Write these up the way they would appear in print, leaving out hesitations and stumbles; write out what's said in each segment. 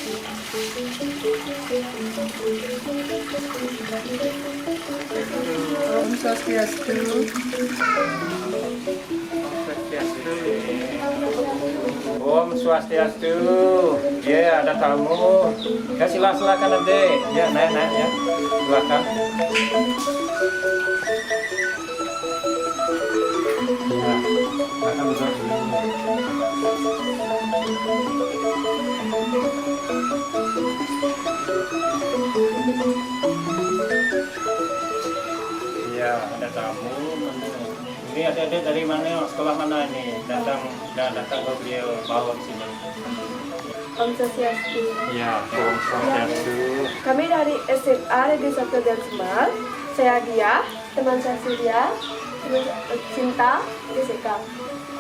Om Swastiastu. Om Swastiastu. Ya, ada tamu. Ya, silakan Adik. Ya, naik ya. Silakan. Ya, akan duduk dulu. Ya, ada tamu. Ini adik-adik dari mana? Sekolah mana ini? Datang ke beliau bawa ke sini. Om Swastiastu. Ya, Om Swastiastu. Kami dari SMA Negeri 1 dan Semar. Saya Dia, teman saya Surya, Cinta, Jessica.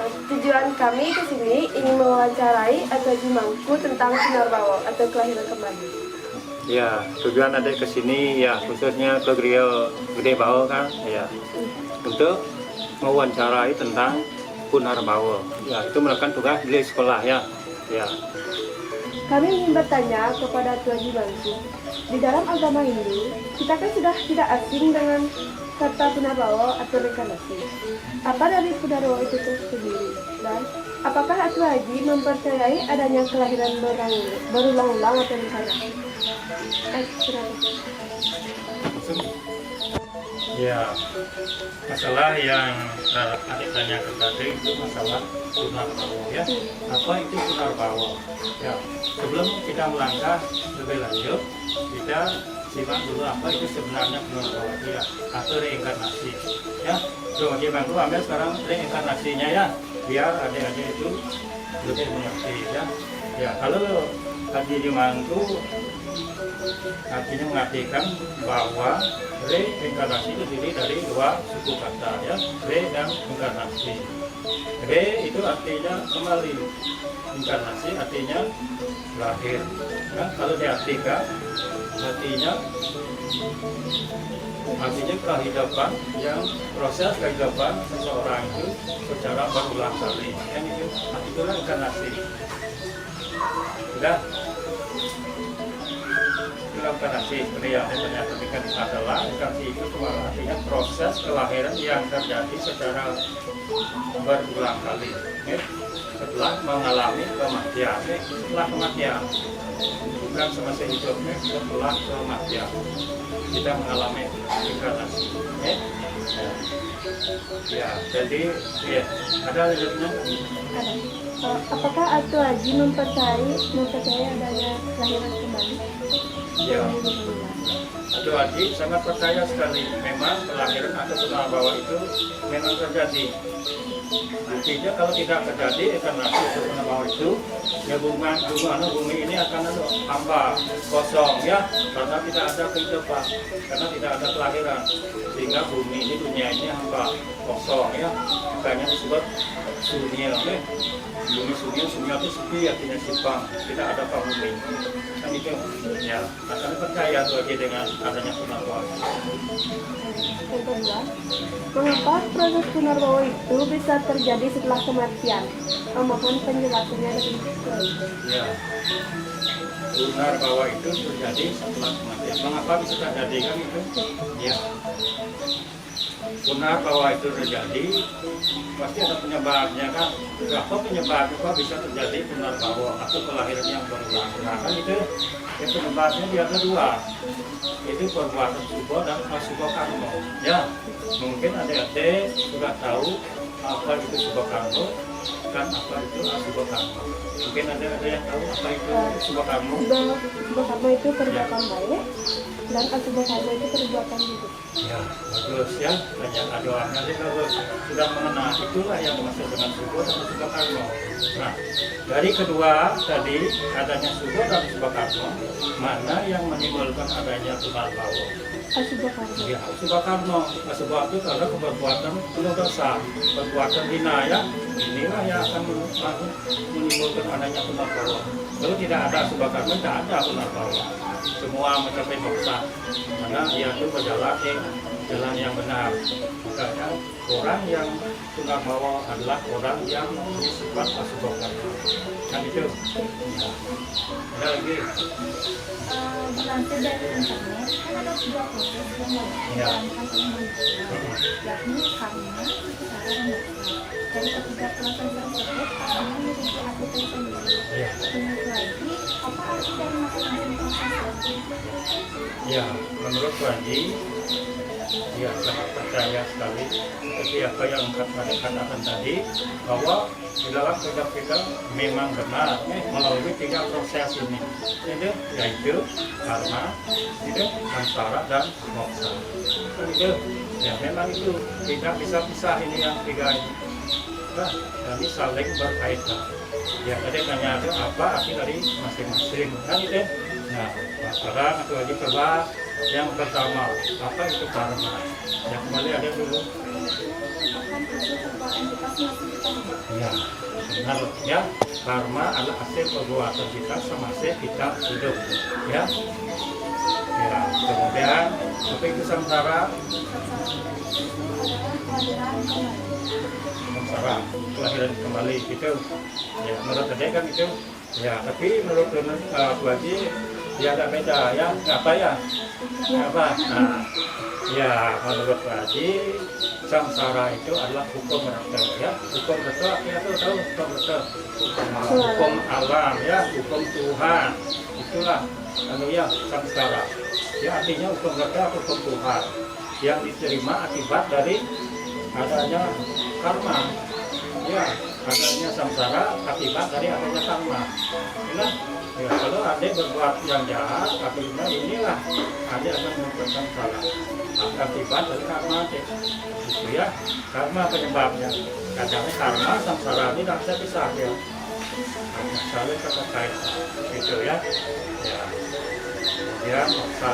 Tujuan kami ke sini ingin mewawancarai atau Jimangku tentang Punarbawa atau kelahiran kembali. Ya, tujuan adik ke sini ya khususnya ke Griyo Gede Bawo kan, ya. Untuk mewawancarai tentang Punarbawa. Ya, itu merupakan tugas di sekolah ya. Ya. Kami ingin bertanya kepada Tuan Jimangku, di dalam agama Hindu, kita kan sudah tidak asing dengan kata Punarbawa atau reinkarnasi. Apa dari Punarbawa itu sendiri? Dan apakah Atu Haji mempercayai adanya kelahiran berulang-ulang atau reinkarnasi? Ya, masalah yang adik tanyakan tadi itu masalah Punarbawa ya. Apa itu Punarbawa? Ya, sebelum kita melangkah lebih lanjut, kita simak dulu apa itu sebenarnya Punarbawa ya, atau reinkarnasi. Ya, coba Jimangku ambil sekarang reinkarnasinya ya, biar adik-adik itu lebih mengerti ya. Ya, kalau Haji Jimangku artinya mengartikan bahwa reinkarnasi itu terdiri dari dua suku kata ya, re dan inkarnasi. Re itu artinya kembali, inkarnasi artinya lahir. Nah, kalau diartikan artinya kehidupan yang proses kehidupan seseorang itu secara berulang kali. Yang itu itulah inkarnasi. Sudah. Inkarnasi seperti yang saya tanyakan adalah inkarnasi itu artinya proses kelahiran yang terjadi secara berulang kali setelah mengalami kematian. Setelah kematian, bukan semasa hidupnya, setelah kematian kita mengalami inkarnasi. Ya, jadi ya, ada lanjutnya. Apakah Atu Haji mempercayai adanya kelahiran kembali? Ya, Atu Haji sangat percaya sekali. Memang kelahiran atau Punarbawa itu memang terjadi. Artinya kalau tidak terjadi inkarnasi atau Punarbawa itu, ya bumi ini akan hampa, kosong ya, karena tidak ada kehidupan, karena tidak ada kelahiran, sehingga bumi ini, dunia ini hampa, kosong ya, makanya disebut sunyi. Bumi sunyi itu sepi artinya simpang, tidak ada penghuni. Kan itu ya, akan percaya tuh lagi dengan adanya Punarbawa. Yang kedua, mengapa proses Punarbawa itu bisa terjadi setelah kematian? Mohon penjelasannya lebih detail. Ya, Punarbawa itu terjadi setelah kematian. Mengapa bisa terjadi kan itu? Ya, Punarbawa itu terjadi pasti ada penyebabnya kan. Apa penyebabnya kok bisa terjadi Punarbawa atau kelahiran yang berulang-ulang kan itu? Ya, penyebabnya dia ada dua, itu perbuatan subha dan asubha karma. Ya, mungkin adik-adik sudah tahu apa itu subha karma dan apa itu asubha karma. Mungkin ada yang tahu apa itu subha karma. Subha karma itu perbuatan baik dan asubha karma itu perbuatan buruk. Ya, bagus ya, banyak adoannya sih kalau sudah mengenal itulah yang dimaksud dengan subha dan asubha karma. Nah, dari kedua tadi adanya subha dan asubha karma, mana yang menimbulkan adanya Punarbawa? Asubha karma. Ya, asubha karma. Asubha itu karena perbuatan penuh dosa, perbuatan hina ya. Inilah yang akan menimbulkan adanya Punarbawa. Kalau tidak ada asubha karma, tidak ada Punarbawa. Semua mencapai dosa, karena dia itu berjalan jalan yang benar. Makanya orang yang Punarbawa adalah orang yang mempunyai sifat asubha karma. Kan itu. Ya. Ada lagi. Dilansir dari internet kan ada sebuah proses yang dijalankan oleh manusia, yakni karma, kesadaran dan moksa. Dari ketiga proses tersebut, karma memiliki arti tersendiri. Ya. Menurut lagi, apa arti dari masing-masing proses? Ya, menurut Wandi, ya sangat percaya sekali seperti apa yang kami katakan tadi, bahwa di dalam hidup kita memang benar melalui 3 proses ini, yaitu karma, samsara dan moksa. Itu ya memang itu tidak bisa pisah ini yang 3 ini. Nah, ini saling berkaitan. Ya, tadi tanya ada apa arti dari masing-masing kan itu. Nah, sekarang aku lagi coba yang pertama, apa itu karma? Ya, kembali ada dulu. Akan hasil perbuatan kita semasa kita hidup. Ya, benar ya. Karma adalah hasil perbuatan kita semasa kita hidup. Ya. Ya, kemudian apa itu samsara? Samsara, kelahiran kembali gitu. Ya, menurut tadi kan itu. Ya, tapi menurut aku aja ya ada beda ya. Apa ya? Apa? Nah, ya menurut Haji samsara itu adalah hukum rata ya. Hukum rata ya tahu hukum rata. Hukum alam ya, hukum Tuhan. Itulah ya samsara. Ya artinya hukum rata hukum Tuhan yang diterima akibat dari adanya karma. Ya, adanya samsara akibat dari adanya karma. Inilah ya, kalau ada berbuat yang jahat, akhirnya inilah ada akan menuntut samsara akibat dari karma itu ya, karma penyebabnya. Kadang-kadang karma samsara ini tidak bisa pisah ya, saling terkait gitu ya. Ya, kemudian moksa.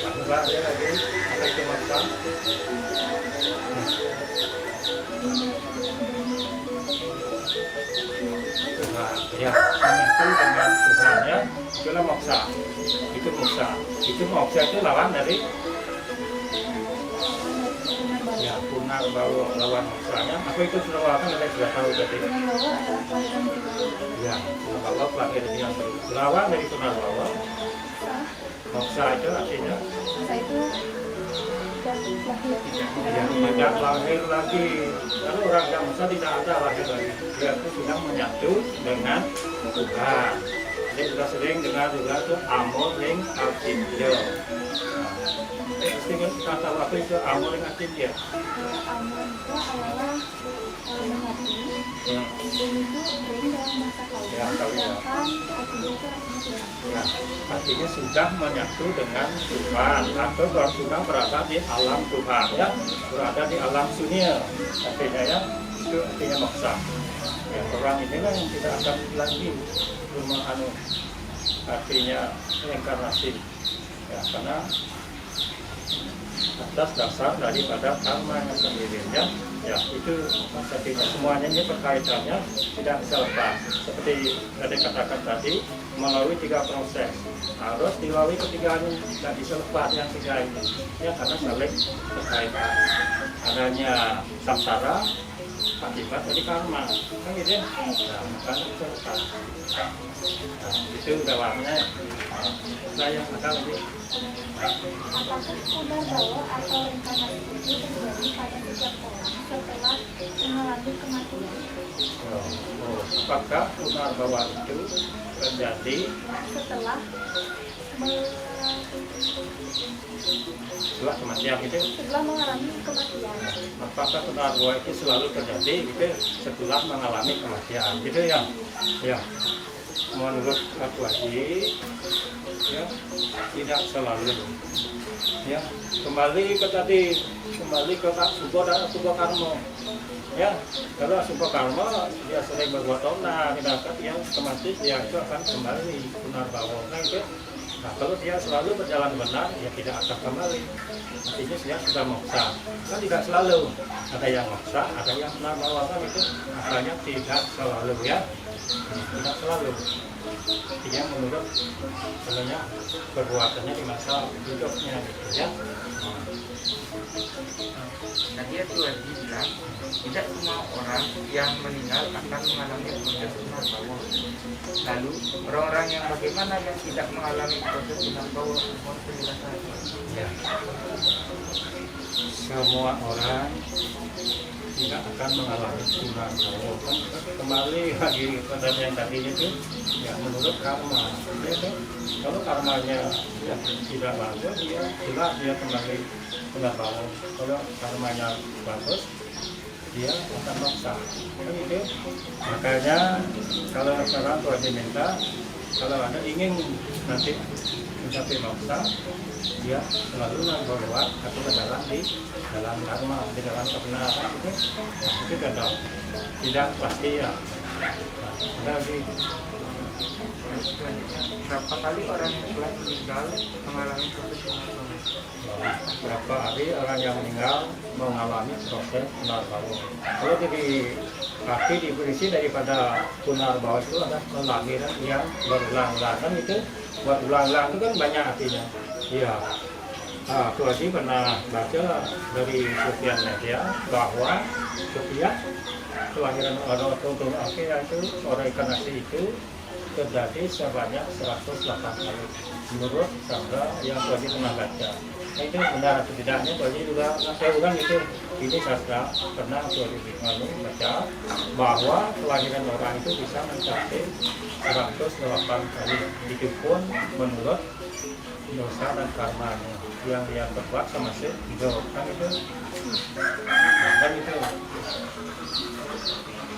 Lalu ada lagi apa itu moksa? Tuhan ya, menyatu dengan Tuhan ya, itulah moksa. Itu moksa. Itu moksa itu lawan dari ya Punarbawa, lawan moksanya. Apa itu Punarbawa kan kita sudah tahu tadi. Punarbawa adalah kelahiran kedua. Ya, Punarbawa kelahiran yang kedua. Lawan dari Punarbawa. Moksa itu artinya. Moksa itu yang tidak lahir lagi. Kalau orang yang moksa tidak ada lahir lagi. Dia itu sudah menyatu dengan Tuhan. Dia sudah sering dengar juga tuh amor ring atinja. Pasti kan kata apa itu amor ring atinja. Amor itu adalah mengerti. Ini itu ring dalam bahasa Ya, Kawin. Sedangkan atinja itu artinya Ya, artinya sudah menyatu dengan Tuhan atau sudah berada di alam Tuhan ya, berada di alam sunia. Artinya ya, itu artinya moksa. Ya, orang inilah yang tidak akan lagi artinya reinkarnasi. Ya, karena atas dasar daripada karmanya sendirinya, ya itu artinya semuanya ini perkaitannya tidak bisa lepas. Seperti tadi katakan tadi, melalui 3 proses harus dilalui ketiganya, tidak bisa lepas yang 3 ini ya, karena saling berkaitan. Adanya samsara akibat dari karma kan gitu ya. Nah, makanya bisa lepas. Nah, itu dalamnya. Saya akan lebih Apakah Punarbawa atau reinkarnasi itu terjadi pada setiap orang setelah mengalami kematian? Apakah Punarbawa itu terjadi Setelah kematian gitu? setelah mengalami kematian. Apakah Punarbawa itu selalu terjadi gitu setelah mengalami kematian gitu ya? Ya, menurut aku Haji ya tidak selalu ya, kembali ke tadi, kembali ke subha karma ya. Kalau subha karma dia sering berbuat onar tidak yang otomatis dia itu akan kembali Punarbawa kan gitu. Nah, kalau dia selalu berjalan benar ya tidak akan kembali, artinya dia sudah moksa kan. Tidak selalu ada yang moksa, ada yang Punarbawa kan itu, makanya tidak selalu ya, tidak selalu. artinya menurut sebenarnya perbuatannya di masa hidupnya gitu ya. Tadi itu lagi bilang tidak semua orang yang meninggal akan mengalami proses sunarbawa. Lalu orang-orang yang bagaimana yang tidak mengalami proses sunarbawa, mohon penjelasan. Ya. Semua orang tidak akan mengalami sunarbawa. Kembali lagi pada yang tadi itu, ya menurut karma. Ya, kalau karmanya ya, tidak bagus, dia jelas dia kembali sunarbawa. Kalau karmanya bagus, dia akan maksa. Itu makanya kalau sekarang tuh diminta, kalau ada ingin nanti mencapai maksa, dia selalu membawa atau ke dalam di dalam karma, di dalam kebenaran itu kadang tidak pasti ya. Nah, di Berapa kali orang yang telah meninggal mengalami proses sunarbawa? berapa hari orang yang meninggal mengalami proses sunarbawa. Kalau jadi kaki diberisi daripada sunarbawa itu ada kelahiran yang berulang-ulang kan itu, buat ulang-ulang itu kan banyak artinya. Iya. Nah, aku tadi pernah baca dari Sufyan Media bahwa setiap kelahiran orang untuk akhir itu orang ikan nasi itu terjadi sebanyak 108 kali menurut sabda yang tadi pernah baca. Nah, itu benar atau tidaknya tadi juga saya ulang itu ini sabda pernah tadi baca bahwa kelahiran orang itu bisa mencapai 108 kali itu pun menurut dosa dan karmanya yang dia berbuat sama si hidup kan itu. Nah, kan itu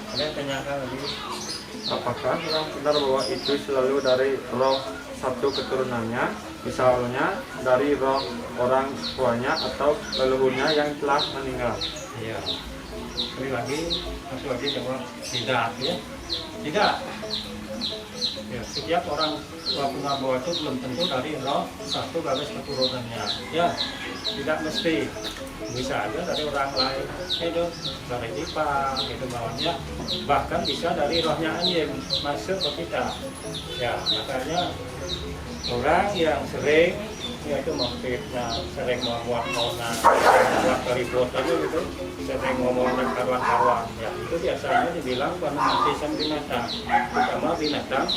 ada yang tanyakan lagi. Apakah orang sunarbawa itu selalu dari roh satu keturunannya, misalnya dari roh orang tuanya atau leluhurnya yang telah meninggal? Iya. Sekali lagi, aku lagi jawab tidak ya. Tidak. Ya, setiap orang sunarbawa itu belum tentu dari roh satu garis keturunannya. Ya, tidak mesti. Bisa aja dari orang lain, itu dari ipar, gitu bawahnya. Bahkan bisa dari rohnya anjing masuk ke kita. Ya, makanya orang yang sering yaitu memfitnah, sering membuat kona, membuat keributan gitu, sering ngomongin karuan-karuan. Ya, itu biasanya dibilang fanatisan binatang, terutama binatang.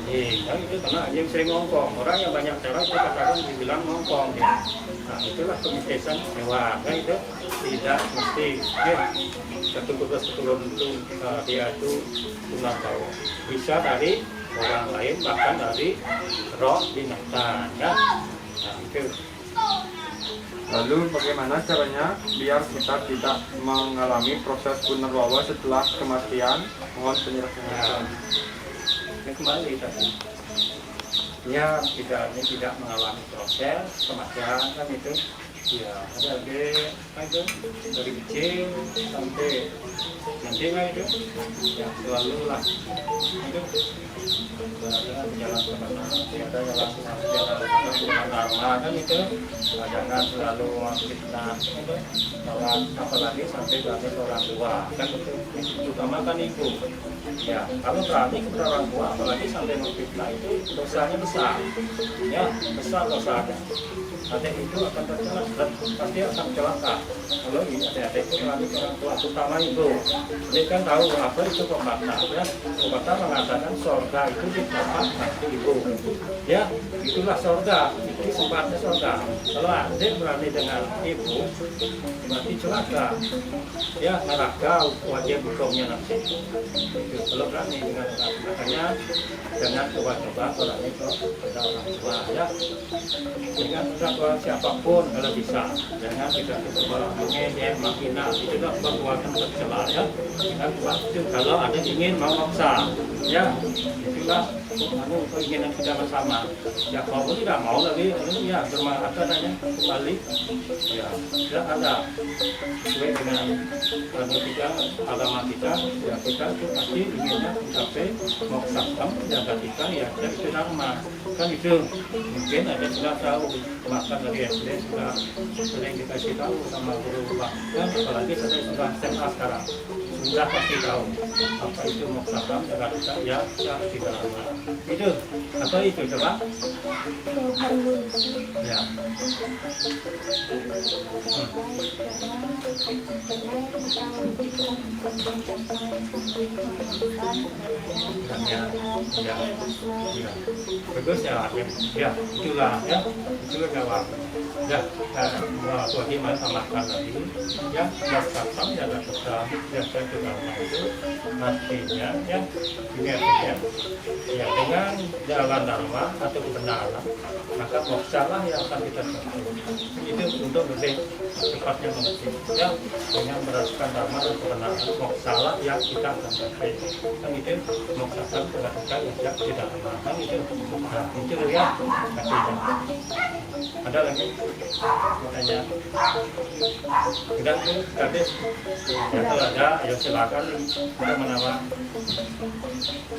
Kan itu karena anjing sering ngongkong. Orang yang banyak cara itu kadang dibilang ngongkong. Ya. Nah, itulah kemitisan hewan. Kan itu tidak mesti. Ya, satu keturun itu dia itu sunarbawa. Bisa dari orang lain, bahkan dari roh binatang. Ya. Nah, itu. Lalu bagaimana caranya biar kita tidak mengalami proses sunarbawa setelah kematian? Mohon penjelasannya. Ini kembali tadi. Ya, ini tidak mengalami proses kematian kan itu. Ya, ada itu dari kecil sampai nanti kan itu. Ya, selalu lah. Itu berjalan kemana? Ada jalan dharma kan itu. Jangan selalu fitnah itu. Apalagi sampai berani orang tua kan itu. Terutama kan ibu. Ya, kalau berani kepada orang tua, apalagi sampai memfitnah itu dosanya besar. Ya, besar dosanya. Adik itu akan tercelak dan pasti akan celaka. Kalau ini adik itu berani ke orang tua, terutama ibu. Jadi kan tahu apa itu pepatah. Ya, pepatah mengatakan surga itu di tempat hati ibu. Ya, itulah surga. Itu tempatnya surga. Kalau adik berani dengan ibu, berarti celaka. Ya, neraka wajib hukumnya nanti. Kalau berani dengan orang, makanya jangan coba-coba orang itu pada orang tua ya. Dengan siapapun kalau bisa, jangan kita coba mengejek, menghina, itu adalah perbuatan tercela ya. Dan waktu kalau ada ingin mau maksa, ya itulah keinginan kita bersama. Ya kalau tidak mau lagi, ya bermanfaat adanya kembali. Ya tidak ada sesuai dengan kita, agama kita, ya kita itu pasti inginnya mencapai moksasam, jaga kita ya itu dharma. Kan itu mungkin ada sudah tahu, bahkan dari SD sudah sering dikasih tahu sama guru bahkan apalagi saya sudah SMA sekarang sudah pasti tahu apa itu moksasam dengan ya tidak lama. Itu apa itu coba? Ya. Ya, bagus ya, ya, itulah ya, itu jawab. Ya, bagaimana tambahkan lagi, ya, moksasam ya lakukan, ya saya juga itu artinya ya, juga ya dengan jalan dharma atau kebenaran, maka moksa lah yang akan kita capai. Itu untuk lebih cepatnya mengerti, ya, dengan merasakan dharma dan kebenaran, moksa lah yang kita akan capai. Kan itu moksasam melakukan yang tidak lama, kan itu, nah itu ya, artinya. Ada lagi pertanyaan? Sudah tuh tadi, ya kalau ada, ayo silakan untuk menambah.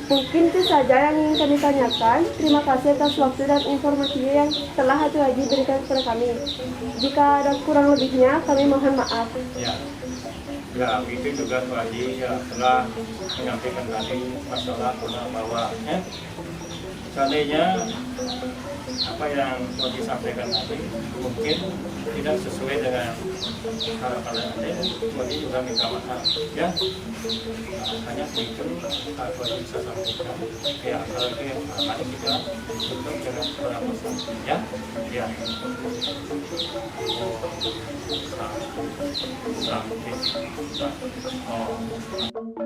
Mungkin itu saja yang ingin kami tanyakan. Terima kasih atas waktu dan informasinya yang telah Hatu Haji berikan kepada kami. Jika ada kurang lebihnya, kami mohon maaf. Ya, ya itu juga Pak Haji ya telah menyampaikan tadi masalah bahwa seandainya apa yang telah disampaikan tadi mungkin tidak sesuai dengan harapan Anda, Haji juga minta maaf ya. Hanya itu Pak Haji bisa sampaikan ya, kalau itu yang mari kita tutup dengan permasalahan ya. Ya. Oh, sampai.